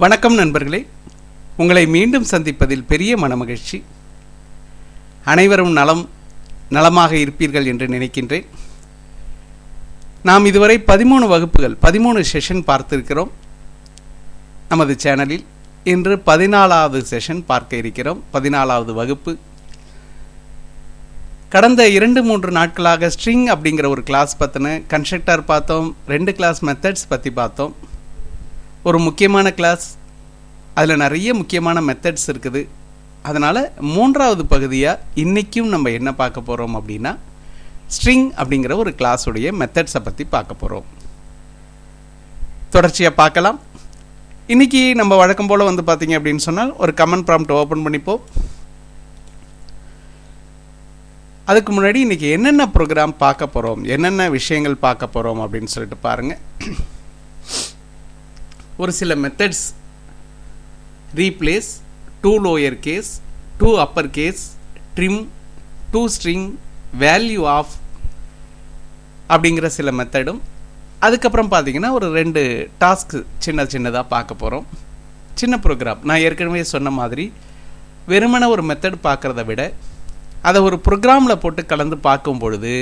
வணக்கம் நண்பர்களே, உங்களை மீண்டும் சந்திப்பதில் பெரிய மனமகிழ்ச்சி. அனைவரும் நலமாக இருப்பீர்கள் என்று நினைக்கின்றேன். நாம் இதுவரை 13 வகுப்புகள் 13 செஷன் பார்த்திருக்கிறோம் நமது சேனலில். இன்று 14வது செஷன் பார்க்க இருக்கிறோம், 14வது வகுப்பு. கடந்த 2-3 நாட்களாக ஸ்ட்ரிங் அப்படிங்கிற ஒரு கிளாஸ் பற்றின கன்ஸ்ட்ரக்டர் பார்த்தோம், 2 கிளாஸ் மெத்தட்ஸ் பற்றி பார்த்தோம். ஒரு முக்கியமான கிளாஸ், அதில் நிறைய முக்கியமான மெத்தட்ஸ் இருக்குது. அதனால் 3வது பகுதியாக இன்றைக்கும் நம்ம என்ன பார்க்க போகிறோம் அப்படின்னா, ஸ்ட்ரிங் அப்படிங்கிற ஒரு கிளாஸுடைய மெத்தட்ஸை பற்றி பார்க்க போகிறோம். தொடர்ச்சியாக பார்க்கலாம். இன்றைக்கி நம்ம வழக்கம் போல் பார்த்திங்க அப்படின்னு சொன்னால் ஒரு கமெண்ட் ப்ராம்ப்ட் ஓப்பன் பண்ணிப்போம். அதுக்கு முன்னாடி இன்றைக்கி என்னென்ன ப்ரோக்ராம் பார்க்க போகிறோம், என்னென்ன விஷயங்கள் பார்க்க போகிறோம் அப்படின்னு சொல்லிட்டு பாருங்கள். ஒரு சில methods: replace, to lower case, to upper case, trim, to string, value of அப்படிங்கிற சில மெத்தடும், அதுக்கப்புறம் பார்த்தீங்கன்னா ஒரு 2 டாஸ்க்கு சின்னதாக பார்க்க போகிறோம். சின்ன ப்ரோக்ராம். நான் ஏற்கனவே சொன்ன மாதிரி வெறுமன ஒரு மெத்தட் பார்க்குறத விட அதை ஒரு ப்ரோக்ராமில் போட்டு கலந்து பார்க்கும் பொழுது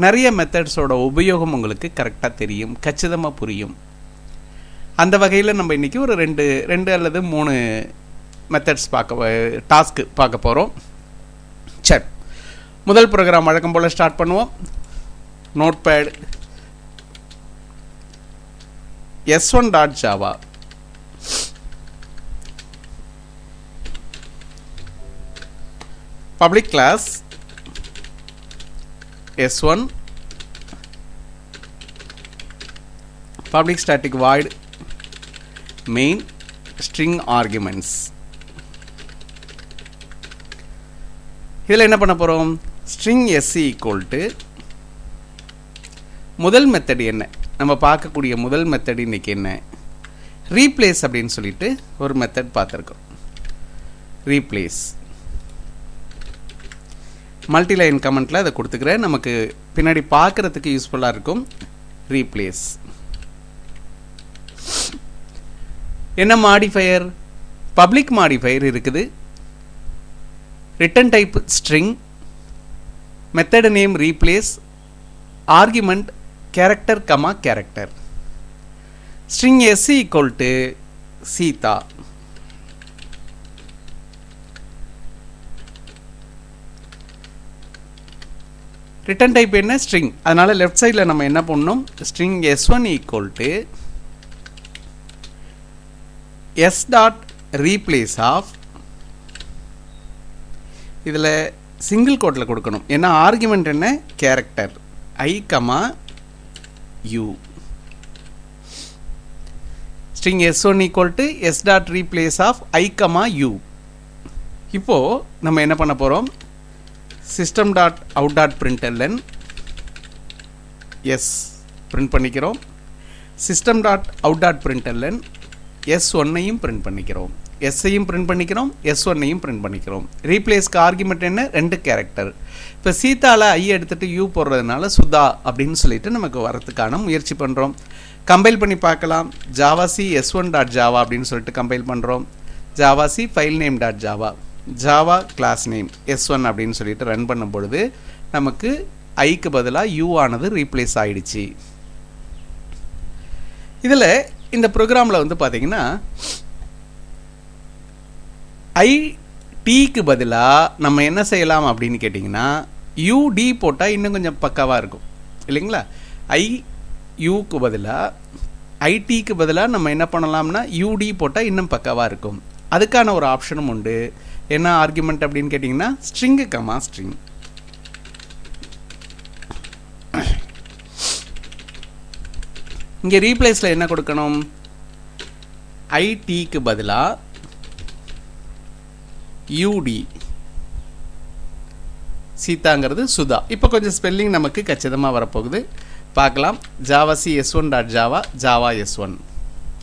நிறைய மெத்தட்ஸோட உபயோகம் உங்களுக்கு கரெக்டாக தெரியும், கச்சிதமாக புரியும். அந்த வகையில் நம்ம இன்றைக்கி ஒரு 2 அல்லது 3 மெத்தட்ஸ் டாஸ்க்கு பார்க்க போகிறோம். சரி, முதல் ப்ரோக்ராம் வழக்கம் போல் ஸ்டார்ட் பண்ணுவோம். Notepad s1.java. Public class s1, public static void main string arguments. இதில் என்ன பண்ண போகிறோம்? string s equal to முதல் மெத்தட் என்ன, நம்ம பார்க்கக்கூடிய முதல் மெத்தட் இன்றைக்கி என்ன, ரீப்ளேஸ் அப்படின்னு சொல்லிட்டு ஒரு மெத்தட் பார்த்துருக்கோம். ரீப்ளேஸ் மல்டிலைன் கமெண்ட்டில் அதை கொடுத்துக்கிறேன், நமக்கு பின்னாடி பார்க்குறதுக்கு யூஸ்ஃபுல்லாக இருக்கும். ரீப்ளேஸ் என்ன மாடிஃபையர்? பப்ளிக் மாடிஃபையர் இருக்குது. Return type string, method name replace, argument character comma character. String s equal to Seetha. Return type என்ன? ஸ்ட்ரிங். அதனால் லெஃப்ட் சைடில் நம்ம என்ன பண்ணணும்? String s1 equal to s dot replace of, இதில் சிங்கிள் கோட்டில் கொடுக்கணும். ஏன்னா ஆர்குமெண்ட் என்ன? Character i comma u. String s1 equal to s dot replace of i comma u. இப்போது நம்ம என்ன பண்ண போகிறோம்? System dot out dot println s print பண்ணிக்கிறோம். System dot out dot println s1ஐயும் பிரிண்ட் பண்ணிக்கிறோம், s-ஐயும் பிரிண்ட் பண்ணிக்கிறோம், s1ஐயும் பிரிண்ட் பண்ணிக்கிறோம். ரீப்ளேஸ்க்கு ஆர்குமெண்ட் என்ன? 2 கேரக்டர். இப்போ சீதாவில் ஐ எடுத்துகிட்டு யூ போடுறதுனால சுதா அப்படின்னு சொல்லிட்டு நமக்கு வரத்துக்கான முயற்சி பண்ணுறோம். கம்பைல் பண்ணி பார்க்கலாம். ஜாவாசி s1.java அப்படின்னு சொல்லிட்டு கம்பைல் பண்ணுறோம். Javac file name dot Java, Java class name s1 அப்படின்னு சொல்லிட்டு ரன் பண்ணும் பொழுது நமக்கு ஐக்கு பதிலாக யூ ஆனது ரீப்ளேஸ் ஆகிடுச்சு. இதில் இந்த ப்ரோக்ராமில் பார்த்தீங்கன்னா ஐடிக்கு பதிலாக நம்ம என்ன செய்யலாம் அப்படின்னு கேட்டிங்கன்னா, யூடி போட்டால் இன்னும் கொஞ்சம் பக்காவாக இருக்கும் இல்லைங்களா? ஐயூக்கு பதிலாக ஐடிக்கு பதிலாக நம்ம என்ன பண்ணலாம்னா யூடி போட்டால் இன்னும் பக்காவாக இருக்கும். அதுக்கான ஒரு ஆப்ஷனும் உண்டு. என்ன ஆர்குமெண்ட் அப்படின்னு கேட்டிங்கன்னா, ஸ்ட்ரிங்கு கமா ஸ்ட்ரிங். இங்கே ரீப்ளேஸில் என்ன கொடுக்கணும்? ஐடிக்கு பதிலாக யூடி, சீதாங்கிறது சுதா. இப்போ கொஞ்சம் ஸ்பெல்லிங் நமக்கு கச்சிதமாக வரப்போகுது, பார்க்கலாம். Javac s1.java, Java s1.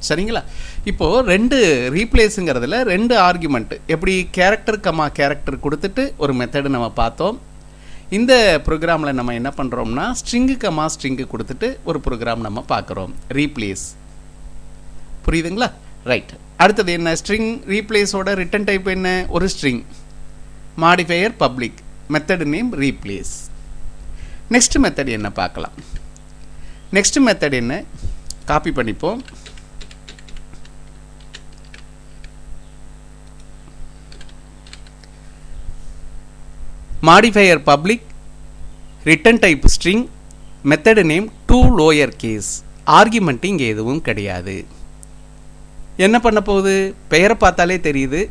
சரிங்களா? இப்போது 2 ரீப்ளேஸுங்கிறதுல 2 ஆர்குமெண்ட்டு எப்படி கேரக்டர் கமா கேரக்டர் கொடுத்துட்டு ஒரு மெத்தடு நம்ம பார்த்தோம். இந்த ப்ரோக்ராமில் நம்ம என்ன பண்ணுறோம்னா ஸ்ட்ரிங்கு கமா ஸ்ட்ரிங்கு கொடுத்துட்டு ஒரு ப்ரோக்ராம் நம்ம பார்க்குறோம். ரீப்ளேஸ் புரியுதுங்களா? ரைட். அடுத்தது என்ன? ஸ்ட்ரிங் ரீப்ளேஸோட ரிட்டன் டைப் என்ன? ஒரு string. Modifier public. Method name replace. Next method என்ன பார்க்கலாம். நெக்ஸ்ட் மெத்தட் என்ன? காப்பி பண்ணிப்போம். Modifier public, return type string, method name to lower case. Argument இங்கே எதுவும் கிடையாது. என்ன பண்ண போகுது? பெயரை பார்த்தாலே தெரியுது.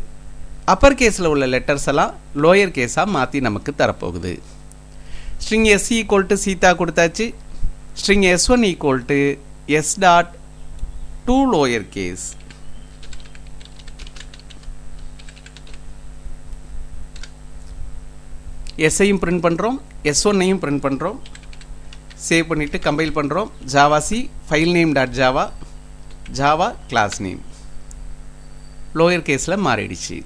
அப்பர் கேஸில் உள்ள லெட்டர்ஸ் எல்லாம் லோயர் கேஸாக மாற்றி நமக்கு தரப்போகுது. String S equal to Sita கொடுத்தாச்சு. String S1 equal to S dot to lower case. எஸ்ஐயும் பிரிண்ட் பண்ணுறோம், S1ஐயும் பிரிண்ட் பண்ணுறோம். சேவ் பண்ணிவிட்டு கம்பைல் பண்ணுறோம். Java C file name dot Java, Java class name lower கேஸில் மாறிடுச்சு.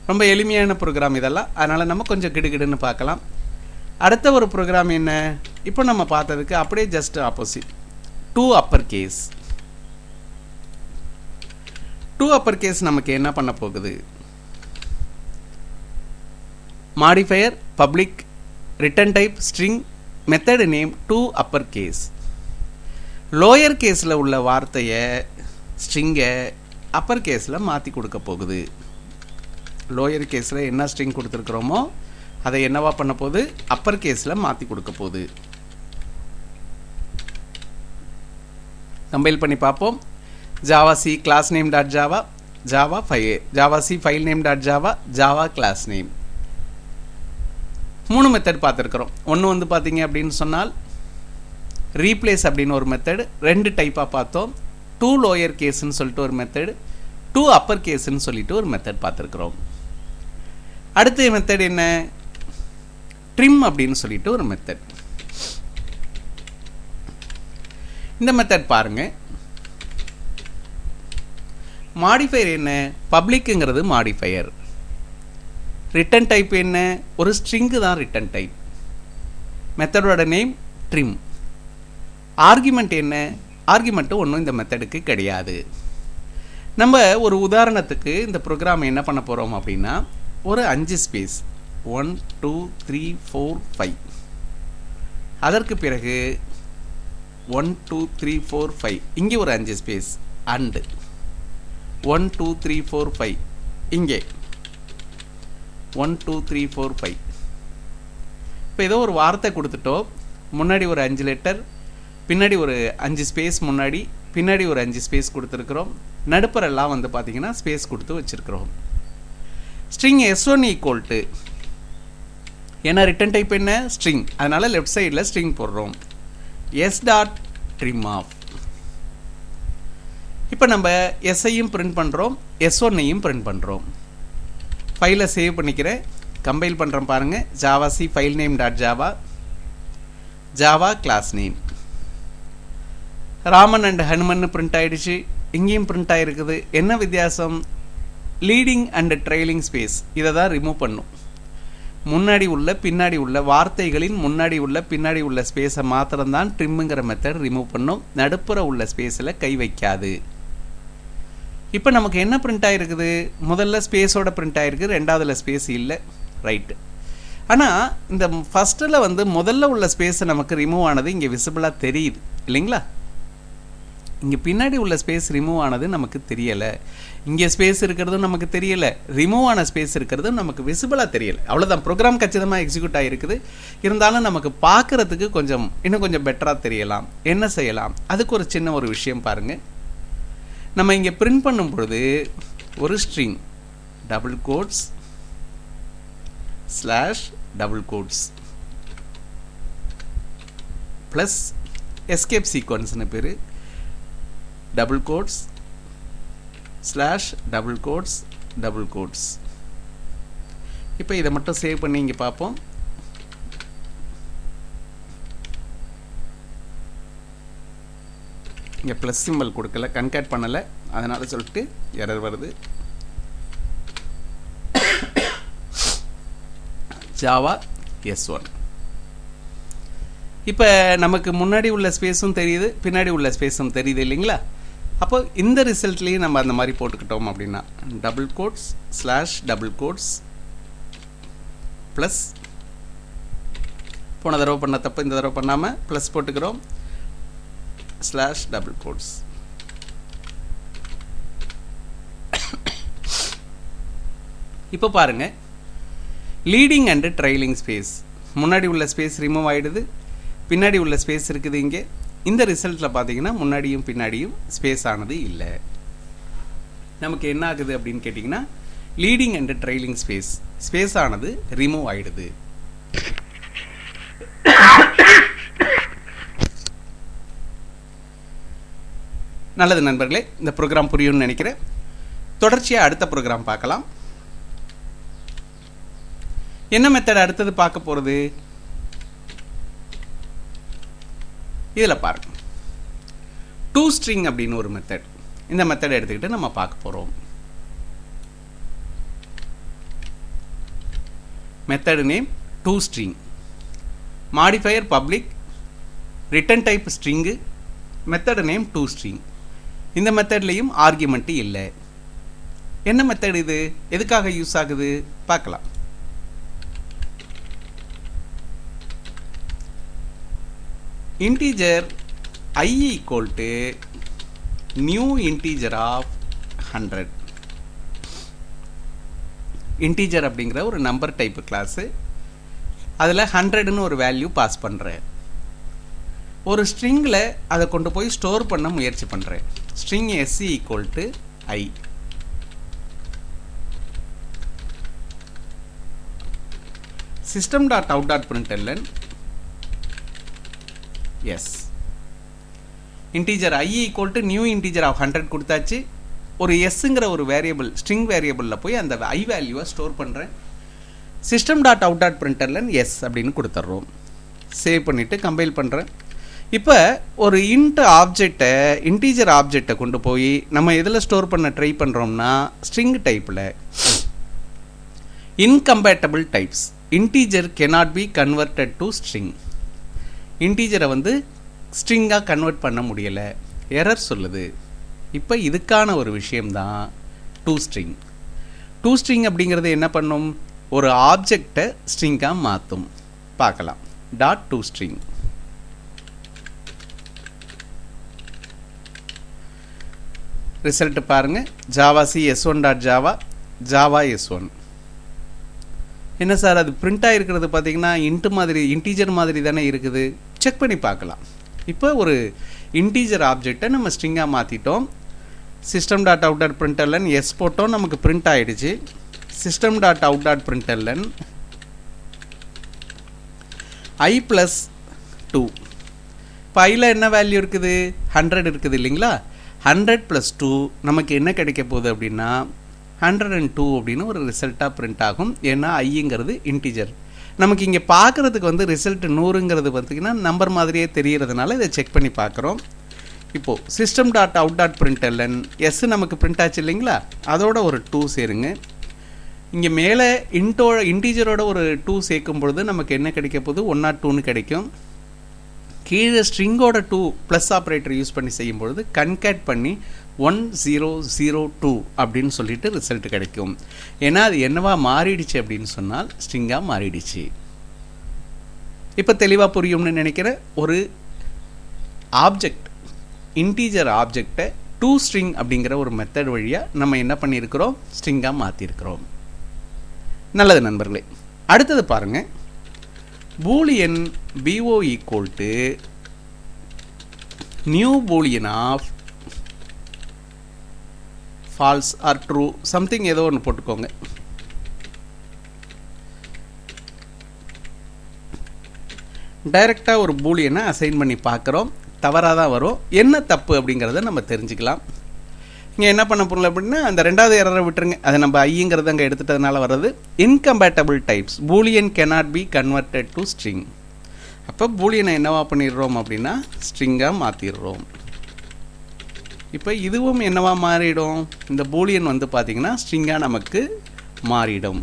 ரொம்ப எளிமையான ப்ரோக்ராம் இதெல்லாம். அதனால் நம்ம கொஞ்சம் கிடுகிடுன்னு பார்க்கலாம். அடுத்த ஒரு ப்ரோக்ராம் என்ன? இப்போ நம்ம பார்த்ததுக்கு அப்படியே just opposite. To upper case. To upper case நமக்கு என்ன பண்ண போகுது? Modifier public, return type string, method name to upper case. Lower கேஸில் உள்ள வார்த்தையை ஸ்ட்ரிங்கை அப்பர் கேஸில் மாற்றி கொடுக்க போகுது. லோயர் கேஸில் என்ன ஸ்ட்ரிங் கொடுத்துருக்குறோமோ அதை என்னவா பண்ண போகுது? அப்பர் கேஸில் மாற்றி கொடுக்க போகுது. கம்பைல் பண்ணி பார்ப்போம். Javac class name dot Java, Java C file name dot Java, Java class name. 3 method பார்த்துருக்குறோம். ஒன்று வந்து பார்த்தீங்க அப்படின்னு சொன்னால் ரீப்ளேஸ் அப்படின்னு ஒரு மெத்தட். 2 டைப்பாக பார்த்தோம். டூ லோயர் கேஸ்ன்னு சொல்லிட்டு ஒரு மெத்தட், டூ அப்பர் கேஸ்ன்னு சொல்லிட்டு ஒரு மெத்தட் பார்த்துருக்குறோம். அடுத்த மெத்தட் என்ன? ட்ரிம் அப்படின்னு சொல்லிட்டு ஒரு மெத்தட். இந்த மெத்தட் பாருங்க. மாடிஃபையர் என்ன? பப்ளிக்குங்கிறது மாடிஃபையர். ரிட்டன் டைப் என்ன? ஒரு ஸ்ட்ரிங்கு தான் ரிட்டன் டைப். மெத்தடோட நேம் ட்ரிம். ஆர்குமெண்ட் என்ன? ஆர்குமெண்ட்டு ஒன்றும் இந்த மெத்தடுக்கு கிடையாது. நம்ம ஒரு உதாரணத்துக்கு இந்த ப்ரோக்ராம் என்ன பண்ண போகிறோம் அப்படின்னா, ஒரு 5 ஸ்பேஸ் 1 2 3 4 5, அதற்கு பிறகு 1 2 3 4 5, இங்கே ஒரு 5 ஸ்பேஸ் அண்டு 1 2 3 4 5, இங்கே 1 2 3 4 5. இப்போ ஏதோ ஒரு வார்த்தை கொடுத்துட்டோம். முன்னாடி ஒரு 5 லெட்டர், பின்னாடி ஒரு 5 ஸ்பேஸ், முன்னாடி பின்னாடி ஒரு 5 ஸ்பேஸ் கொடுத்துருக்குறோம். நடுப்பரெல்லாம் வந்து பார்த்தீங்கன்னா ஸ்பேஸ் கொடுத்து வச்சுருக்கிறோம். ஸ்ட்ரிங் S1 ஈக்குவல் டு, ஏன்னா ரிட்டன் டைப் என்ன? ஸ்ட்ரிங். அதனால் லெஃப்ட் சைடில் ஸ்ட்ரிங் போடுறோம். S dot trim of. இப்போ நம்ம எஸ்ஐயும் பிரிண்ட் பண்ணுறோம், S1ஐயும் பிரிண்ட் பண்ணுறோம். ஃபைலை சேவ் பண்ணிக்கிறேன், கம்பைல் பண்ணுறேன் பாருங்கள். Java C file name dot Java, Java class name. Raman and Hanuman print ஆகிடுச்சு. இங்கேயும் பிரிண்ட் ஆகிருக்குது. என்ன வித்தியாசம்? லீடிங் அண்ட் ட்ரெயிலிங் ஸ்பேஸ் இதை தான் ரிமூவ் பண்ணும். முன்னாடி உள்ள பின்னாடி உள்ள வார்த்தைகளின் முன்னாடி உள்ள பின்னாடி உள்ள ஸ்பேஸை மாத்திரம்தான் ட்ரிம்முங்கிற மெத்தட் ரிமூவ் பண்ணும். நடுப்புற உள்ள ஸ்பேஸில் கை வைக்காது. இப்போ நமக்கு என்ன பிரிண்ட் ஆகிருக்குது? முதல்ல ஸ்பேஸோட பிரிண்ட் ஆகிருக்கு, ரெண்டாவதுல ஸ்பேஸ் இல்லை. ரைட்டு. ஆனால் இந்த ஃபஸ்ட்டில் வந்து முதல்ல உள்ள ஸ்பேஸை நமக்கு ரிமூவ் ஆனது இங்கே விசிபிளாக தெரியுது இல்லைங்களா? இங்கே பின்னாடி உள்ள ஸ்பேஸ் ரிமூவ் ஆனது நமக்கு தெரியலை. இங்கே ஸ்பேஸ் இருக்கிறதும் நமக்கு தெரியலை, ரிமூவ் ஆன ஸ்பேஸ் இருக்கிறதும் நமக்கு விசிபிளாக தெரியலை. அவ்வளோதான். ப்ரோக்ராம் கச்சிதமாக எக்ஸிக்யூட் ஆகிருக்குது. இருந்தாலும் நமக்கு பார்க்குறதுக்கு இன்னும் கொஞ்சம் பெட்டராக தெரியலாம். என்ன செய்யலாம்? அதுக்கு ஒரு சின்ன ஒரு விஷயம் பாருங்கள். நம்ம இங்கே பிரிண்ட் பண்ணும் பொழுது ஒரு string double quotes slash double quotes plus escape சீக்வன்ஸ்னு பேர், double quotes slash double quotes double quotes. இப்போ இதை மட்டும் சேவ் பண்ணி இங்கே பார்ப்போம். இங்கே ப்ளஸ் சிம்பிள் கொடுக்கல, கன்கேட் பண்ணலை, அதனால் சொல்லிட்டு எரர் வருது. Java S1. இப்போ நமக்கு முன்னாடி உள்ள ஸ்பேஸும் தெரியுது, பின்னாடி உள்ள ஸ்பேஸும் தெரியுது இல்லைங்களா? அப்போ இந்த ரிசல்ட்லேயும் நம்ம அந்த மாதிரி போட்டுக்கிட்டோம் அப்படின்னா double quotes slash double quotes plus, போன தடவை பண்ண தப்பு இந்த தடவை பண்ணாமல் ப்ளஸ் போட்டுக்கிறோம், ஸ்லாஷ் டபுள் கோட்ஸ். இப்போ பாருங்கள், லீடிங் அண்டு ட்ரைலிங் ஸ்பேஸ், முன்னாடி உள்ள ஸ்பேஸ் ரிமூவ் ஆகிடுது, பின்னாடி உள்ள ஸ்பேஸ் இருக்குது இங்கே. இந்த ரிசல்ட்டில் பார்த்தீங்கன்னா முன்னாடியும் பின்னாடியும் ஸ்பேஸ் ஆனது இல்லை. நமக்கு என்ன ஆகுது அப்படின்னு கேட்டிங்கன்னா லீடிங் அண்டு ட்ரைலிங் ஸ்பேஸ் ஆனது ரிமூவ் ஆகிடுது. நல்லது நண்பர்களே, இந்த ப்ரோக்ராம் புரியும்னு நினைக்கிறேன். தொடர்ச்சியாக அடுத்த ப்ரோக்ராம் பார்க்கலாம். என்ன மெத்தட் அடுத்தது பார்க்க போகிறது? இதில் பாருங்க, டூ ஸ்ட்ரிங் அப்படின்னு ஒரு மெத்தட். இந்த மெத்தட் எடுத்துக்கிட்டு நம்ம பார்க்க போகிறோம். Method name to string, modifier public, return type string, method name to string. இந்த மெத்தட்லேயும் ஆர்குமெண்ட் இல்லை. என்ன மெத்தட் இது, எதுக்காக யூஸ் ஆகுது பார்க்கலாம். integer I equal to new integer of 100. integer அப்படிங்கிற ஒரு நம்பர் டைப் கிளாஸு, அதில் 100ன்னு ஒரு வேல்யூ பாஸ் பண்ணுறேன். ஒரு ஸ்ட்ரிங்கில் அதை கொண்டு போய் ஸ்டோர் பண்ண முயற்சி பண்ணுறேன். String s equal to I. system.out.println S, integer I equal to new integer of 100 கொடுத்தாச்சு. ஒரு எஸ்ஸுங்கிற ஒரு வேரியபிள், ஸ்ட்ரிங் வேரியபிளில் போய் அந்த ஐ வேல்யூவை ஸ்டோர் பண்ணுறேன். system.out.println எஸ் அப்படின்னு கொடுத்துட்றோம். சேவ் பண்ணிவிட்டு கம்பைல் பண்ணுறேன். இப்போ ஒரு இன்டீஜர் ஆப்ஜெக்டை கொண்டு போய் நம்ம எதில் ஸ்டோர் பண்ண ட்ரை பண்ணுறோம்னா ஸ்ட்ரிங் டைப்பில். Incompatible types, integer cannot be converted to string. இன்டீஜரை ஸ்ட்ரிங்காக கன்வெர்ட் பண்ண முடியலை, எரர் சொல்லுது. இப்போ இதுக்கான ஒரு விஷயம்தான் டூ ஸ்ட்ரிங். டூ ஸ்ட்ரிங் அப்படிங்கிறது என்ன பண்ணும், ஒரு ஆப்ஜெக்டை ஸ்ட்ரிங்காக மாற்றும். பார்க்கலாம். Dot to string. ரிசல்ட் பாருங்கள், Java C s1 dot Java, Java s1. என்ன சார் அது பிரிண்ட் ஆகிருக்கிறது பார்த்தீங்கன்னா இன்டீஜர் மாதிரி தானே இருக்குது, செக் பண்ணி பார்க்கலாம். இப்போ ஒரு இன்டீஜர் ஆப்ஜெக்டை நம்ம ஸ்ட்ரிங்காக மாற்றிட்டோம். system.out.println எஸ் போட்டோம், நமக்கு பிரிண்ட் ஆகிடுச்சு. system.out.println I + 2. இப்போ ஐயில் என்ன வேல்யூ இருக்குது, 100 இருக்குது இல்லைங்களா. 100 + 2 நமக்கு என்ன கிடைக்க போகுது அப்படின்னா 102 அப்படின்னு ஒரு ரிசல்ட்டாக பிரிண்ட் ஆகும். ஏன்னா ஐங்கிறது இன்டீஜர். நமக்கு இங்கே பார்க்குறதுக்கு ரிசல்ட் 100ங்கிறது பார்த்திங்கன்னா நம்பர் மாதிரியே தெரிகிறதுனால இதை செக் பண்ணி பார்க்குறோம். இப்போது system.out.println எஸ் நமக்கு பிரிண்ட் ஆச்சு இல்லைங்களா, அதோட ஒரு 2 சேருங்க. இங்கே மேலே இன்டீஜரோட ஒரு 2 சேர்க்கும் பொழுது நமக்கு என்ன கிடைக்க போகுது, 102ன்னு கிடைக்கும். கீழே ஸ்ட்ரிங்கோட 2 ப்ளஸ் ஆப்ரேட்டர் யூஸ் பண்ணி செய்யும்பொழுது கன்கேட் பண்ணி 1002 அப்படின்னு சொல்லிட்டு ரிசல்ட் கிடைக்கும். ஏன்னா அது என்னவா மாறிடுச்சு அப்படின்னு சொன்னால் ஸ்ட்ரிங்காக மாறிடுச்சு. இப்போ தெளிவாக புரியும்னு நினைக்கிறேன். ஒரு ஆப்ஜெக்ட், இன்டீஜர் ஆப்ஜெக்டை டூ ஸ்ட்ரிங் அப்படிங்கிற ஒரு மெத்தட் வழியாக நம்ம என்ன பண்ணியிருக்கிறோம், ஸ்ட்ரிங்காக மாற்றிருக்கிறோம். நல்லது நண்பர்களே, அடுத்தது பாருங்கள். Boolean BO equal to new boolean of false or true something ஏதோ ஒன்று போட்டுக்கோங்க. டைரெக்டாக ஒரு பூலியனை அசைன் பண்ணி பார்க்குறோம். தவறாக தான் வரும். என்ன தப்பு அப்படிங்கிறத நம்ம தெரிஞ்சுக்கலாம். இங்கே என்ன பண்ண போகல அப்படின்னா அந்த ரெண்டாவது எரரை விட்டுருங்க, அதை நம்ம ஐங்கிறத அங்கே எடுத்துட்டதுனால வர்றது. Incompatible types, Boolean cannot be converted to string. அப்போ பூலியனை என்னவா பண்ணிடுறோம் அப்படின்னா ஸ்ட்ரிங்காக மாற்றிடுறோம். இப்போ இதுவும் என்னவா மாறிடும், இந்த பூலியன் பார்த்திங்கன்னா ஸ்ட்ரிங்காக நமக்கு மாறிடும்.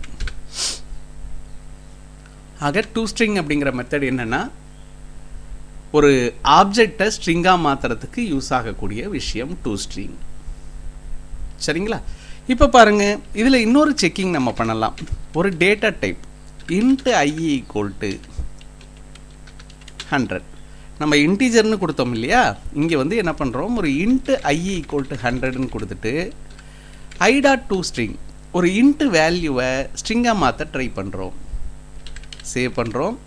ஆக டூ ஸ்ட்ரிங் அப்படிங்கிற மெத்தட் என்னென்னா ஒரு ஆப்ஜெக்டை ஸ்ட்ரிங்காக மாற்றுறதுக்கு யூஸ் ஆகக்கூடிய விஷயம் டூ ஸ்ட்ரிங். சரிங்களா? இப்போ பாருங்கள், இதில் இன்னொரு செக்கிங் நம்ம பண்ணலாம். ஒரு data type into I equal to 100. நம்ம இன்டீஜர்னு கொடுத்தோம் இல்லையா, இங்கே வந்து என்ன பண்ணுறோம், ஒரு இன்ட்டு ஐ ஈக்குவல் டு 100ன்னு கொடுத்துட்டு ஐ டாட் டூ ஸ்ட்ரிங் ஒரு இன்ட்டு வேல்யூவை ஸ்ட்ரிங்காக மாற்ற ட்ரை பண்ணுறோம். சேவ் பண்ணுறோம்,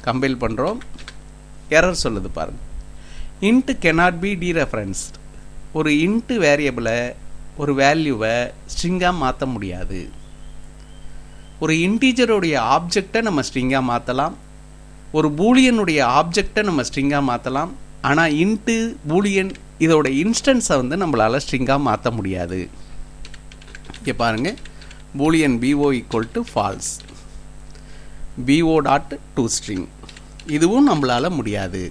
கம்பைல் பண்ணுறோம், எரர் சொல்லுது பாருங்கள். Into cannot be dereferenced. ஒரு இன்ட்டு வேரியபிளை ஒரு வேல்யூவை ஸ்ட்ரிங்காக மாற்ற முடியாது. ஒரு இன்டீஜருடைய ஆப்ஜெக்டை நம்ம ஸ்ட்ரிங்காக மாற்றலாம், ஒரு பூலியனுடைய ஆப்ஜெக்டை நம்ம ஸ்ட்ரிங்காக மாற்றலாம். ஆனால் இன்ட்டு பூலியன் இதோட இன்ஸ்டன்ஸை வந்து நம்மளால் ஸ்ட்ரிங்காக மாற்ற முடியாது. இங்கே பாருங்கள், boolean BO equal to false, BO dot to string, இதுவும் நம்மளால் முடியாது.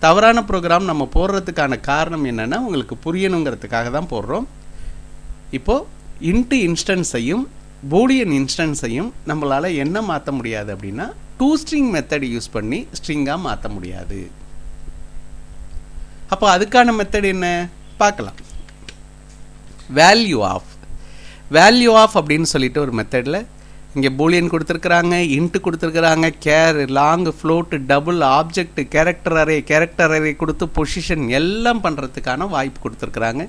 தவறான ப்ரோக்ராம் நம்ம போடுறதுக்கான காரணம் என்னென்னா உங்களுக்கு புரியணுங்கிறதுக்காக தான் போடுறோம். இப்போது இன்ட்டு இன்ஸ்டன்ஸையும் பூலியன் இன்ஸ்டன்ஸையும் நம்மளால் என்ன மாற்ற முடியாது அப்படின்னா டூ ஸ்ட்ரிங் மெத்தட் யூஸ் பண்ணி ஸ்ட்ரிங்காக மாற்ற முடியாது. அப்போ அதுக்கான மெத்தட் என்ன பார்க்கலாம். வேல்யூ ஆஃப் அப்படின்னு சொல்லிட்டு ஒரு மெத்தடில் இங்கே பூலியன் கொடுத்துருக்குறாங்க, இன்ட்டு கொடுத்துருக்குறாங்க, long, float, double, object, character array கொடுத்து பொசிஷன் எல்லாம் பண்ணுறதுக்கான வாய்ப்பு கொடுத்துருக்குறாங்க.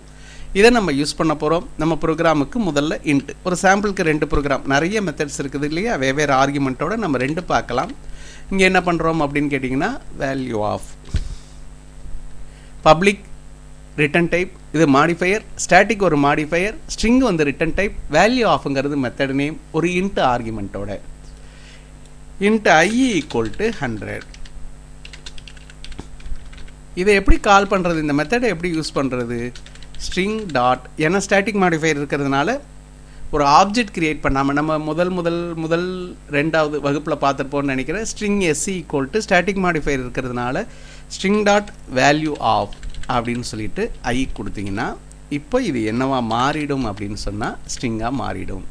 இதை நம்ம யூஸ் பண்ண போகிறோம். நம்ம ப்ரோக்ராமுக்கு முதல்ல இன்ட்டு, ஒரு சாம்பிளுக்கு 2 ப்ரோக்ராம், நிறைய மெத்தட்ஸ் இருக்குது இல்லையா, வெவ்வேறு ஆர்குமெண்ட்டோட நம்ம 2 பார்க்கலாம். இங்கே என்ன பண்ணுறோம் அப்படின்னு கேட்டிங்கன்னா, value of public return type, இது மாடிஃபையர், ஸ்டாட்டிக் ஒரு மாடிஃபையர், ஸ்ட்ரிங் வந்து ரிட்டன் டைப், வேல்யூ ஆஃப்ங்கிறது மெத்தட் நேம், ஒரு இன்ட்டு ஆர்குமெண்ட்டோட. Int I equal to 100. இதை எப்படி கால் பண்ணுறது, இந்த மெத்தடை எப்படி யூஸ் பண்ணுறது, ஸ்ட்ரிங் டாட், ஏன்னா ஸ்டாட்டிக் மாடிஃபையர் இருக்கிறதுனால ஒரு ஆப்ஜெக்ட் கிரியேட் பண்ணாமல், நம்ம முதல் 2வது வகுப்பில் பார்த்துருப்போம்னு நினைக்கிறேன். String SC equal to static modifier இருக்கிறதுனால ஸ்ட்ரிங் டாட் வேல்யூ ஆஃப் அப்படின்னு சொல்லிட்டு ஐ கொடுத்தீங்கன்னா இப்போ இது என்னவா மாறிடும் அப்படின்னு சொன்னால் ஸ்ட்ரிங்காக மாறிடும்.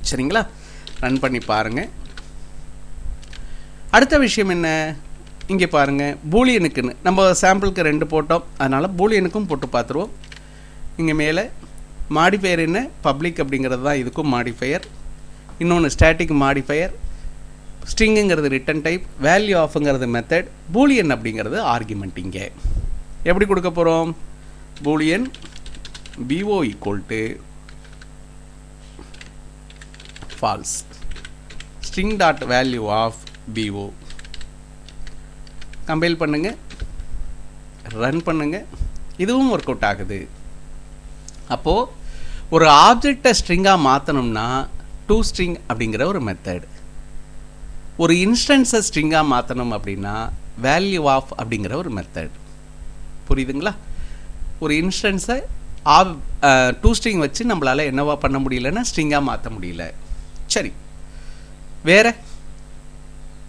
சரிங்களா? ரன் பண்ணி பாருங்கள். அடுத்த விஷயம் என்ன, இங்கே பாருங்கள், பூலியனுக்குன்னு நம்ம சாம்பிளுக்கு 2 போட்டோம், அதனால் பூலியனுக்கும் போட்டு பார்த்துருவோம். இங்கே மேலே மாடிஃபையர் என்ன, பப்ளிக் அப்படிங்கிறது தான் இதுக்கும் மாடிஃபையர், இன்னொன்று ஸ்டாட்டிக் மாடிஃபையர், ஸ்ட்ரிங்குங்கிறது ரிட்டன் டைப், வேல்யூ ஆஃப்ங்கிறது மெத்தட், பூலியன் அப்படிங்கிறது ஆர்குமெண்ட். இங்கே எப்படி கொடுக்க போகிறோம், boolean BO equal to false, string dot value of BO. Compile பண்ணுங்க, ரன் பண்ணுங்க, இதுவும் ஒர்க் அவுட் ஆகுது. அப்போது ஒரு ஆப்ஜெக்டை ஸ்ட்ரிங்காக மாற்றணும்னா டூ ஸ்ட்ரிங் அப்படிங்கிற ஒரு மெத்தட், ஒரு இன்ஸ்டன்ஸை ஸ்ட்ரிங்காக மாற்றணும் அப்படின்னா வேல்யூ ஆஃப் அப்படிங்கிற ஒரு மெத்தட். புரியுதுங்களா? ஒரு இன்ஸ்டன்ஸை டூ ஸ்ட்ரிங் வச்சு நம்மளால் என்னவா பண்ண முடியலன்னா ஸ்ட்ரிங்காக மாற்ற முடியல. சரி, வேறு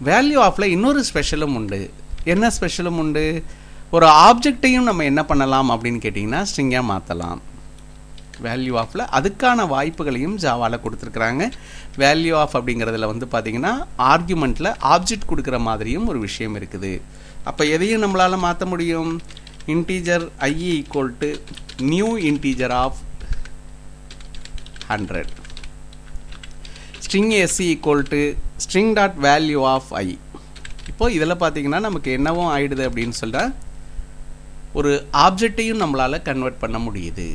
வேல்யூ ஆஃபில் இன்னொரு ஸ்பெஷலும் உண்டு. என்ன ஸ்பெஷலும் உண்டு, ஒரு ஆப்ஜெக்டையும் நம்ம என்ன பண்ணலாம் அப்படின்னு கேட்டிங்கன்னா ஸ்ட்ரிங்காக மாற்றலாம். வேல்யூ ஆஃபில் அதுக்கான வாய்ப்புகளையும் ஜாவாவில் கொடுத்துருக்குறாங்க. வேல்யூ ஆஃப் அப்படிங்கிறதுல வந்து பார்த்திங்கன்னா ஆர்குமெண்ட்டில் ஆப்ஜெக்ட் கொடுக்குற மாதிரியும் ஒரு விஷயம் இருக்குது. அப்போ எதையும் நம்மளால் மாற்ற முடியும். Integer I equal to new integer of 100, string SC equal to string dot value of I. இப்போது இதில் பார்த்திங்கன்னா நமக்கு என்னவும் ஆயிடுது அப்படின்னு சொல்லிட்டா ஒரு ஆப்ஜெக்டையும் நம்மளால் கன்வெர்ட் பண்ண முடியுது.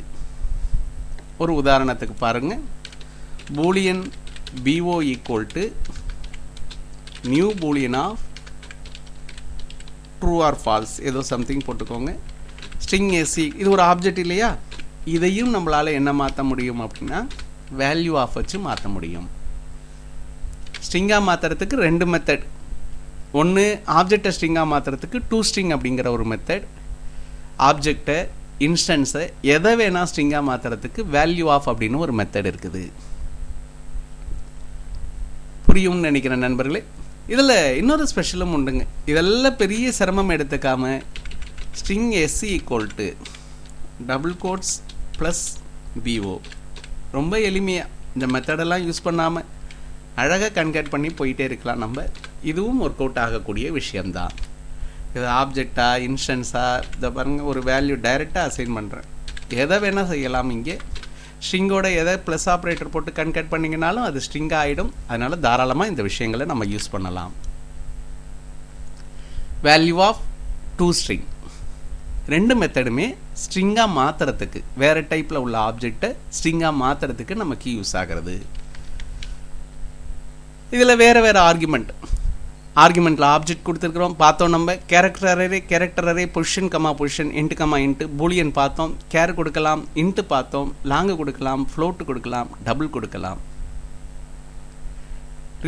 ஒரு உதாரணத்துக்கு பாருங்கள், boolean BO equal to new boolean of true or false, ஏதோ சம்திங் போட்டுக்கோங்க. ஸ்ட்ரிங் SC இது ஒரு ஆப்ஜெக்ட் இல்லையா, இதையும் நம்மளால் என்ன மாற்ற முடியும் அப்படின்னா வேல்யூ ஆஃப் வச்சு மாற்ற முடியும். ஸ்ட்ரிங்காக மாற்றுறதுக்கு 2 மெத்தட். ஒன்று ஆப்ஜெக்டை ஸ்ட்ரிங்காக மாற்றுறதுக்கு டூ ஸ்ட்ரிங் அப்படிங்கிற ஒரு மெத்தட், ஆப்ஜெக்டை இன்ஸ்டன்ஸை எதை வேணால் ஸ்ட்ரிங்காக மாற்றுறதுக்கு வேல்யூ ஆஃப் அப்படின்னு ஒரு மெத்தட் இருக்குது. புரியும்னு நினைக்கிறேன் நண்பர்களே. இதில் இன்னொரு ஸ்பெஷலும் உண்டுங்க. இதெல்லாம் பெரிய சிரமம் எடுத்துக்காமல் string SC equal to double quotes plus BO, ரொம்ப எளிமையாக இந்த மெத்தடெல்லாம் யூஸ் பண்ணாமல் அழகாக கன்கேட் பண்ணி போயிட்டே இருக்கலாம் நம்ம. இதுவும் ஒர்க் அவுட் ஆகக்கூடிய விஷயம்தான். இது ஆப்ஜெக்டா இன்ஸ்டன்ஸா இதை பாருங்கள், ஒரு வேல்யூ டைரெக்டாக அசைன் பண்ணுறேன். எதை வேணால் செய்யலாம். இங்கே ஸ்ட்ரிங்கோட எதை ப்ளஸ் ஆப்ரேட்டர் போட்டு கன்கட் பண்ணிங்கனாலும் அது ஸ்ட்ரிங்காக ஆகிடும். அதனால் தாராளமாக இந்த விஷயங்களை நம்ம யூஸ் பண்ணலாம். வேல்யூ ஆஃப் டூ ஸ்ட்ரிங், ரெண்டு மெத்தடுமே ஸ்ட்ரிங்காக மாற்றுறதுக்கு, வேறு டைப்பில் உள்ள ஆப்ஜெக்டை ஸ்ட்ரிங்காக மாற்றுறதுக்கு நமக்கு யூஸ் ஆகிறது. இதில் வேறு வேறு ஆர்குமெண்ட்டில் ஆப்ஜெக்ட் கொடுத்துருக்குறோம். பார்த்தோம் நம்ம character array position comma position int comma int boolean பார்த்தோம். கேர் கொடுக்கலாம், இன்ட்டு பார்த்தோம், லாங்கு கொடுக்கலாம், ஃப்ளோட்டு கொடுக்கலாம், டபுள் கொடுக்கலாம்.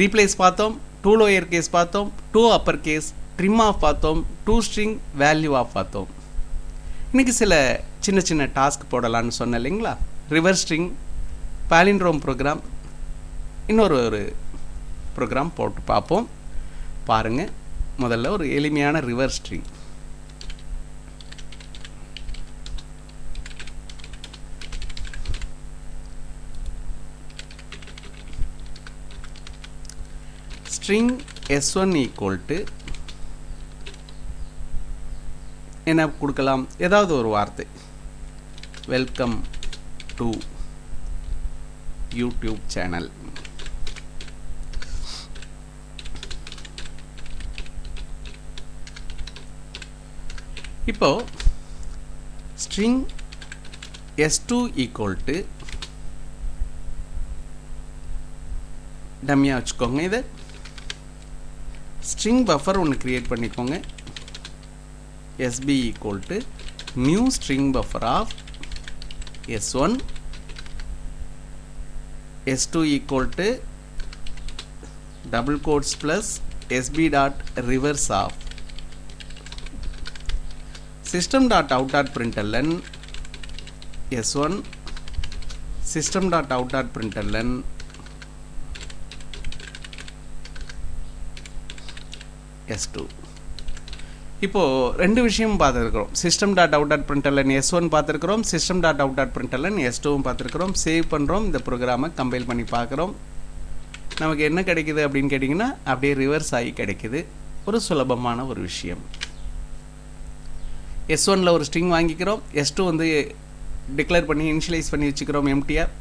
ரீப்ளேஸ் பார்த்தோம், டூ லோயர் கேஸ் பார்த்தோம், to upper case, trim of பார்த்தோம், டூ ஸ்ட்ரிங், வேல்யூ ஆஃப் பார்த்தோம். இன்றைக்கி சில சின்ன சின்ன டாஸ்க் போடலான்னு சொன்னேன் இல்லைங்களா. ரிவர்ஸ் ஸ்ட்ரிங், பாலிண்ட்ரோம் ப்ரோக்ராம், இன்னொரு ப்ரோக்ராம் போட்டு பார்ப்போம். பாருங்கள், முதல்ல ஒரு எளிமையான reverse string. String s1 equal to என்ன கொடுக்கலாம், ஏதாவது ஒரு வார்த்தை. Welcome to YouTube channel. இப்போ ஸ்ட்ரிங் s2 ஈக்குவல் டு டம்மியாக வச்சுக்கோங்க. இது ஸ்ட்ரிங் பஃபர் ஒன்று க்ரியேட் பண்ணிக்கோங்க. sb equal to new string buffer of s1, s2 equal to double quotes plus sb dot reverse of system.out.println s1, system.out.println s2. இப்போது ரெண்டு விஷயம் பார்த்துருக்குறோம். system.out.println s1 பார்த்துருக்குறோம், system.out.println s2 பார்த்துருக்குறோம். சேவ் பண்ணுறோம், இந்த ப்ரோக்ராமை கம்பைல் பண்ணி பார்க்குறோம். நமக்கு என்ன கிடைக்குது அப்படின்னு கேட்டிங்கன்னா அப்படியே ரிவர்ஸ் ஆகி கிடைக்குது. ஒரு சுலபமான ஒரு விஷயம். s1ல் ஒரு ஸ்ட்ரிங் வாங்கிக்கிறோம், s2 வந்து டிக்ளேர் பண்ணி இனிஷியலைஸ் பண்ணி வச்சுக்கிறோம் எம்டியாக.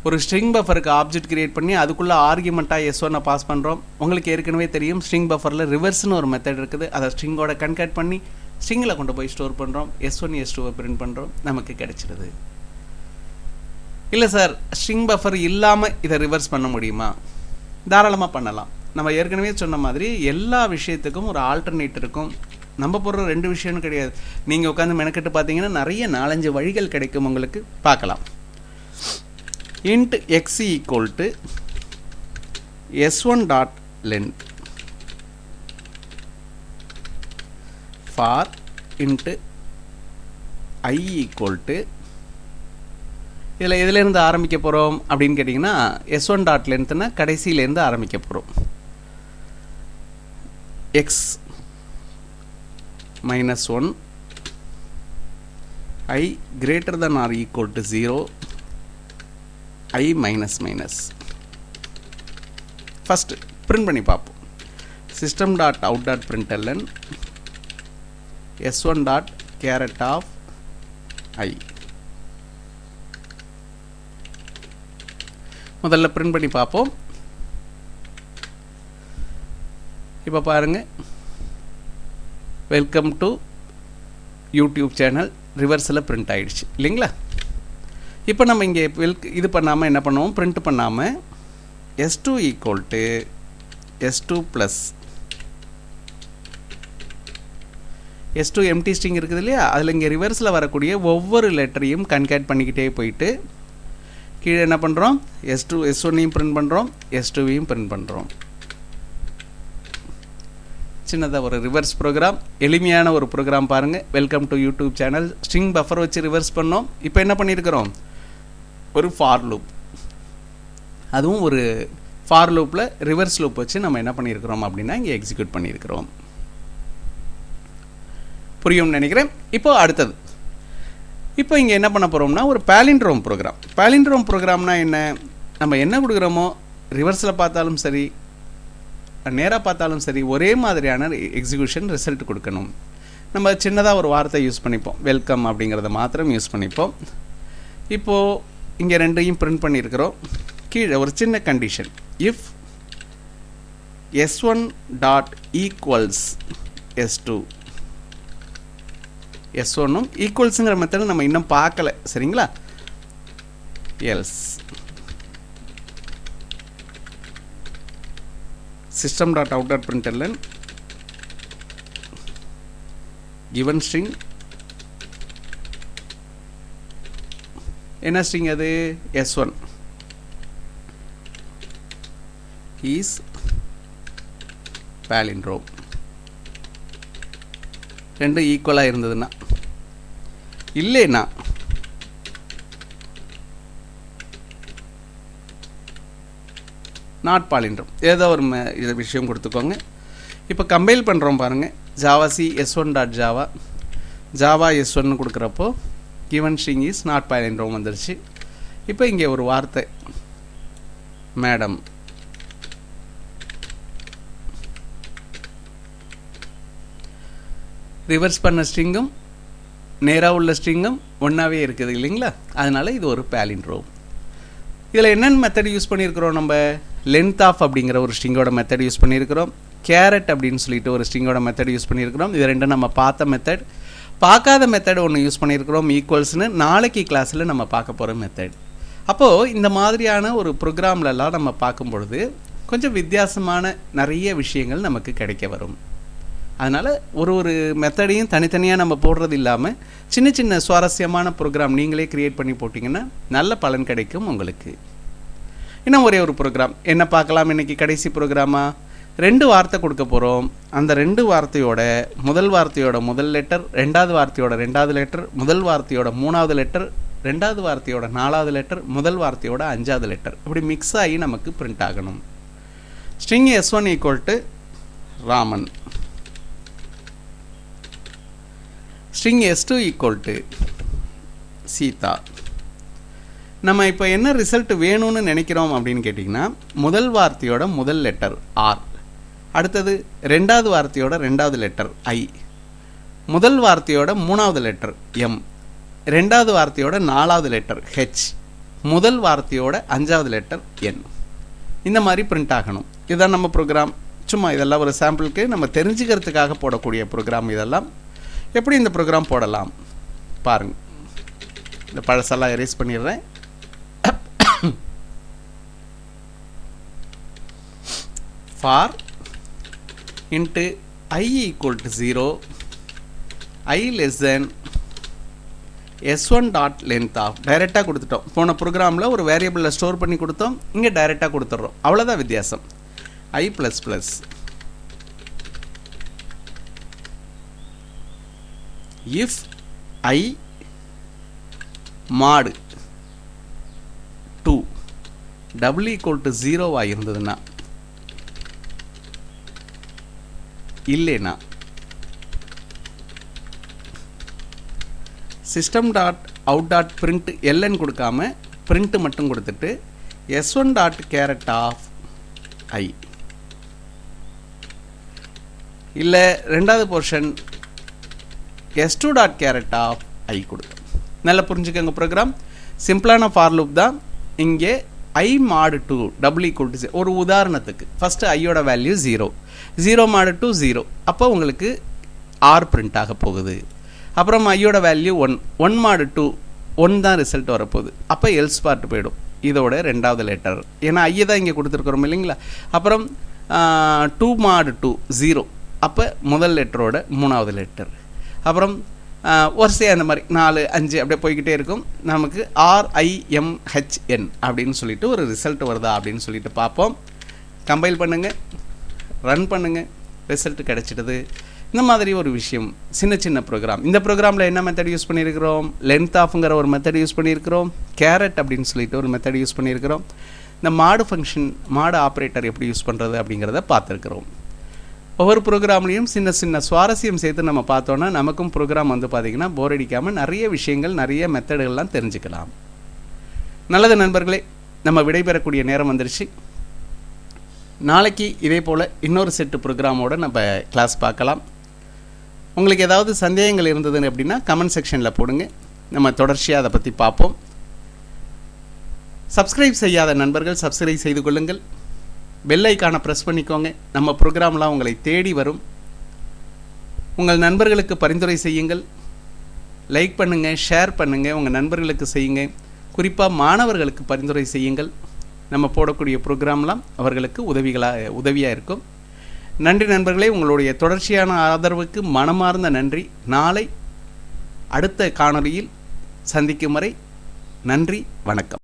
ஒரு ஸ்ட்ரிங் பஃபருக்கு ஆப்ஜெக்ட் கிரியேட் பண்ணி அதுக்குள்ளே ஆர்குமெண்ட்டாக s1 பாஸ் பண்ணுறோம். உங்களுக்கு ஏற்கனவே தெரியும் ஸ்ட்ரிங் பஃபரில் ரிவர்ஸ்னு ஒரு மெத்தட் இருக்குது. அதை ஸ்ட்ரிங்கோட கன்கட் பண்ணி ஸ்ட்ரிங்கில் கொண்டு போய் ஸ்டோர் பண்ணுறோம். s1 s2 பிரிண்ட் பண்ணுறோம், நமக்கு கிடைச்சிடுது. இல்லை சார், ஸ்ட்ரிங் பஃபர் இல்லாமல் இதை ரிவர்ஸ் பண்ண முடியுமா? தாராளமாக பண்ணலாம். நம்ம ஏற்கனவே சொன்ன மாதிரி எல்லா விஷயத்துக்கும் ஒரு ஆல்டர்னேட் இருக்கும். நம்ம போடுற ரெண்டு விஷயம்னு கிடையாது. நீங்கள் உட்காந்து மெனக்கெட்டு பார்த்தீங்கன்னா நிறைய 4-5 வழிகள் கிடைக்கும் உங்களுக்கு, பார்க்கலாம். Int x equal to s1 dot length for int i equal to, இதில் எதுலேருந்து ஆரம்பிக்க போகிறோம் அப்படின்னு கேட்டிங்கன்னா s1 டாட் லென்த்னா கடைசியிலேருந்து ஆரம்பிக்க போகிறோம். x -1 I greater than or equal to 0 I minus minus. First print பண்ணி பார்ப்போம். system.out.println s1 dot caret of I. முதல்ல பிரிண்ட் பண்ணி பார்ப்போம். இப்போ பாருங்க, வெல்கம் டு யூடியூப் சேனல் ரிவர்ஸில் பிரிண்ட் ஆகிடுச்சு இல்லைங்களா. இப்போ நம்ம இங்கே இது பண்ணாமல் என்ன பண்ணுவோம், பிரிண்ட் பண்ணாமல் s2 equal to s2 plus s2 empty string இருக்குது இல்லையா, அதில் இங்கே ரிவர்ஸில் வரக்கூடிய ஒவ்வொரு லெட்டரையும் கன்கேட் பண்ணிக்கிட்டே போயிட்டு கீழே என்ன பண்ணுறோம், s1ஐயும் பிரிண்ட் பண்ணுறோம், s2வையும் பிரிண்ட் பண்ணுறோம். சின்னதாக ஒரு ரிவர்ஸ் ப்ரோக்ராம், எளிமையான ஒரு ப்ரோக்ராம் பாருங்கள். Welcome to YouTube channel. String buffer வச்சு ரிவர்ஸ் பண்ணோம். இப்போ என்ன பண்ணியிருக்கிறோம், ஒரு ஃபார் லூப், அதுவும் ஒரு ஃபார் லூப்பில் ரிவர்ஸ் லூப் வச்சு நம்ம என்ன பண்ணியிருக்கிறோம் அப்படின்னா இங்கே எக்ஸிக்யூட் பண்ணியிருக்கிறோம். புரியும்னு நினைக்கிறேன். இப்போ அடுத்தது, இப்போ இங்கே என்ன பண்ண போகிறோம்னா ஒரு பாலிண்ட்ரோம் ப்ரோக்ராம். பாலிண்ட்ரோம் ப்ரோக்ராம்னா என்ன, நம்ம என்ன கொடுக்குறோமோ ரிவர்ஸில் பார்த்தாலும் சரி நேராக பார்த்தாலும் சரி ஒரே மாதிரியான எக்ஸிக்யூஷன் ரிசல்ட் கொடுக்கணும். நம்ம சின்னதாக ஒரு வார்த்தை யூஸ் பண்ணிப்போம், வெல்கம் அப்படிங்கிறத மாத்திரம் யூஸ் பண்ணிப்போம். இப்போது இங்கே ரெண்டையும் பிரிண்ட் பண்ணியிருக்கிறோம். கீழே ஒரு சின்ன condition, if s1 dot equals s2, s1ம் ஈக்குவல்ஸுங்கிற மெத்தட் நம்ம இன்னும் பார்க்கல, சரிங்களா? Else system dot out dot println given string என்ன string அது s1 is palindrome. ரெண்டு ஈக்குவலாக இருந்ததுன்னா, இல்லைன்னா நாட் பாலிண்ட்ரோம், ஏதோ ஒரு விஷயம் கொடுத்துக்கோங்க. இப்போ கம்பைல் பண்ணுறோம் பாருங்கள், Java C s1 dot Java Java s1 கொடுக்குறப்போ given string is not palindrome வந்துருச்சு. இப்போ இங்கே ஒரு வார்த்தை மேடம், ரிவர்ஸ் பண்ண ஸ்ட்ரிங்கும் நேராக உள்ள ஸ்ட்ரிங்கும் ஒன்றாவே இருக்குது இல்லைங்களா? அதனால் இது ஒரு பாலிண்ட்ரோம். இதில் என்னென்ன மெத்தட் யூஸ் பண்ணியிருக்கிறோம்? நம்ம லென்த் ஆஃப் அப்படிங்கிற ஒரு ஸ்ட்ரிங்கோட மெத்தட் யூஸ் பண்ணியிருக்கிறோம். கேரட் அப்படின்னு சொல்லிட்டு ஒரு ஸ்ட்ரிங்கோட மெத்தட் யூஸ் பண்ணியிருக்கிறோம். இது ரெண்டும் நம்ம பார்த்த மெத்தட். பார்க்காத மெத்தட் ஒன்று யூஸ் பண்ணியிருக்கிறோம், ஈக்குவல்ஸ்னு. நாளைக்கு கிளாஸில் நம்ம பார்க்க போகிற மெத்தட். அப்போது இந்த மாதிரியான ஒரு ப்ரோக்ராம்லலாம் நம்ம பார்க்கும் பொழுது கொஞ்சம் வித்தியாசமான நிறைய விஷயங்கள் நமக்கு கிடைக்க வரும். அதனால் ஒரு மெத்தடையும் தனித்தனியாக நம்ம போடுறது இல்லாமல் சின்ன சின்ன சுவாரஸ்யமான ப்ரோக்ராம் நீங்களே க்ரியேட் பண்ணி போட்டிங்கன்னா நல்ல பலன் கிடைக்கும் உங்களுக்கு. இன்னும் ஒரே ஒரு ப்ரோக்ராம் என்ன பார்க்கலாம் இன்றைக்கி, கடைசி ப்ரோக்ராமாக. 2 வார்த்தை கொடுக்க போகிறோம். அந்த 2 வார்த்தையோட முதல் வார்த்தையோட முதல் லெட்டர், ரெண்டாவது வார்த்தையோட ரெண்டாவது லெட்டர், முதல் வார்த்தையோட 3வது லெட்டர், ரெண்டாவது வார்த்தையோட 4வது லெட்டர், முதல் வார்த்தையோட 5வது லெட்டர், இப்படி மிக்ஸ் ஆகி நமக்கு பிரிண்ட் ஆகணும். String s1 equal to Raman, string s2 equal to Sita. நம்ம இப்போ என்ன ரிசல்ட் வேணும்னு நினைக்கிறோம் அப்படின்னு கேட்டிங்கன்னா, முதல் வார்த்தையோட முதல் லெட்டர் ஆர், அடுத்தது ரெண்டாவது வார்த்தையோட ரெண்டாவது லெட்டர் ஐ, முதல் வார்த்தையோட 3வது லெட்டர் எம், ரெண்டாவது வார்த்தையோட 4வது லெட்டர் ஹெச், முதல் வார்த்தையோட 5வது லெட்டர் என். இந்த மாதிரி பிரிண்ட் ஆகணும். இதுதான் நம்ம ப்ரோக்ராம். சும்மா இதெல்லாம் ஒரு சாம்பிளுக்கு நம்ம தெரிஞ்சுக்கிறதுக்காக போடக்கூடிய ப்ரோக்ராம். இதெல்லாம் எப்படி இந்த ப்ரோக்ராம் போடலாம் பாருங்கள். இந்த பழசெல்லாம் எரேஸ் பண்ணிடுறேன். for into I equal to 0, I less than s1 dot length of, டைரெக்டாக கொடுத்துட்டோம். போன ப்ரோக்ராமில் ஒரு வேரியபிளில் ஸ்டோர் பண்ணி கொடுத்தோம், இங்கே டைரெக்டாக கொடுத்துட்றோம். அவ்வளோதான் வித்தியாசம். I plus plus if I mod 2 double equal to 0 இருந்ததுன்னா, இல்லைனா system dot out dot print LN கொடுக்காம பிரிண்ட் மட்டும் கொடுத்துட்டு s1 dot caret of I, இல்லை ரெண்டாவது portion s2 dot caret of I கொடுக்கும். நல்லா புரிஞ்சுக்கோங்க. ப்ரோக்ராம் சிம்பிளான ஃபார் லூப் தான். இங்கே I mod 2 double equal to 0. ஒரு உதாரணத்துக்கு ஃபஸ்ட்டு ஐயோட வேல்யூ 0, 0 mod 2 0, அப்போ உங்களுக்கு ஆர் பிரிண்ட் ஆக போகுது. அப்புறம் ஐயோட வேல்யூ 1, 1 mod 2 1 தான் ரிசல்ட் வரப்போகுது. அப்போ எல்ஸ் பார்ட் போயிடும். இதோட ரெண்டாவது லெட்டர், ஏன்னா ஐயை தான் இங்கே கொடுத்துருக்குறோம் இல்லைங்களா? அப்புறம் 2 mod 2 0, அப்போ முதல் லெட்டரோட 3வது லெட்டர். அப்புறம் வரிசையாக அந்த மாதிரி 4 5 அப்படியே போய்கிட்டே இருக்கும். நமக்கு RIMHN அப்படின்னு சொல்லிட்டு ஒரு ரிசல்ட் வருதா அப்படின்னு சொல்லிட்டு பார்ப்போம். கம்பைல் பண்ணுங்கள், ரன் பண்ணுங்கள், ரிசல்ட் கிடச்சிடுது. இந்த மாதிரி ஒரு விஷயம், சின்ன சின்ன ப்ரோக்ராம். இந்த ப்ரோக்ராமில் என்ன மெத்தட் யூஸ் பண்ணியிருக்கிறோம்? லென்த் ஆஃப்ங்கிற ஒரு மெத்தட் யூஸ் பண்ணியிருக்கிறோம். கேரட் அப்படின்னு சொல்லிட்டு ஒரு மெத்தட் யூஸ் பண்ணியிருக்கிறோம். இந்த மாடு ஃபங்க்ஷன், மாடு ஆப்ரேட்டர் எப்படி யூஸ் பண்ணுறது அப்படிங்கிறத பார்த்துருக்குறோம். ஒவ்வொரு ப்ரோக்ராம்லேயும் சின்ன சின்ன சுவாரஸ்யம் சேர்த்து நம்ம பார்த்தோன்னா நமக்கும் ப்ரோக்ராம் வந்து பார்த்திங்கன்னா போர் அடிக்காமல் நிறைய விஷயங்கள், நிறைய மெத்தடுகள்லாம் தெரிஞ்சுக்கலாம். நல்லது நண்பர்களே, நம்ம விடைபெறக்கூடிய நேரம் வந்துருச்சு. நாளைக்கு இதே போல் இன்னொரு செட்டு ப்ரோக்ராமோடு நம்ம கிளாஸ் பார்க்கலாம். உங்களுக்கு ஏதாவது சந்தேகங்கள் இருந்ததுன்னு அப்படின்னா கமெண்ட் செக்ஷனில் போடுங்க. நம்ம தொடர்ச்சியாக அதை பற்றி பார்ப்போம். சப்ஸ்கிரைப் செய்யாத நண்பர்கள் சப்ஸ்கிரைப் செய்து கொள்ளுங்கள். பெல் ஐக்கானை ப்ரெஸ் பண்ணிக்கோங்க. நம்ம ப்ரோக்ராம்லாம் உங்களை தேடி வரும். உங்கள் நண்பர்களுக்கு பரிந்துரை செய்யுங்கள். லைக் பண்ணுங்கள், ஷேர் பண்ணுங்கள், உங்கள் நண்பர்களுக்கு செய்யுங்க. குறிப்பாக மாணவர்களுக்கு பரிந்துரை செய்யுங்கள். நம்ம போடக்கூடிய ப்ரோக்ராம்லாம் அவர்களுக்கு உதவியாக இருக்கும். நன்றி நண்பர்களே. உங்களுடைய தொடர்ச்சியான ஆதரவுக்கு மனமார்ந்த நன்றி. நாளை அடுத்த காணொளியில் சந்திக்கும் வரை நன்றி, வணக்கம்.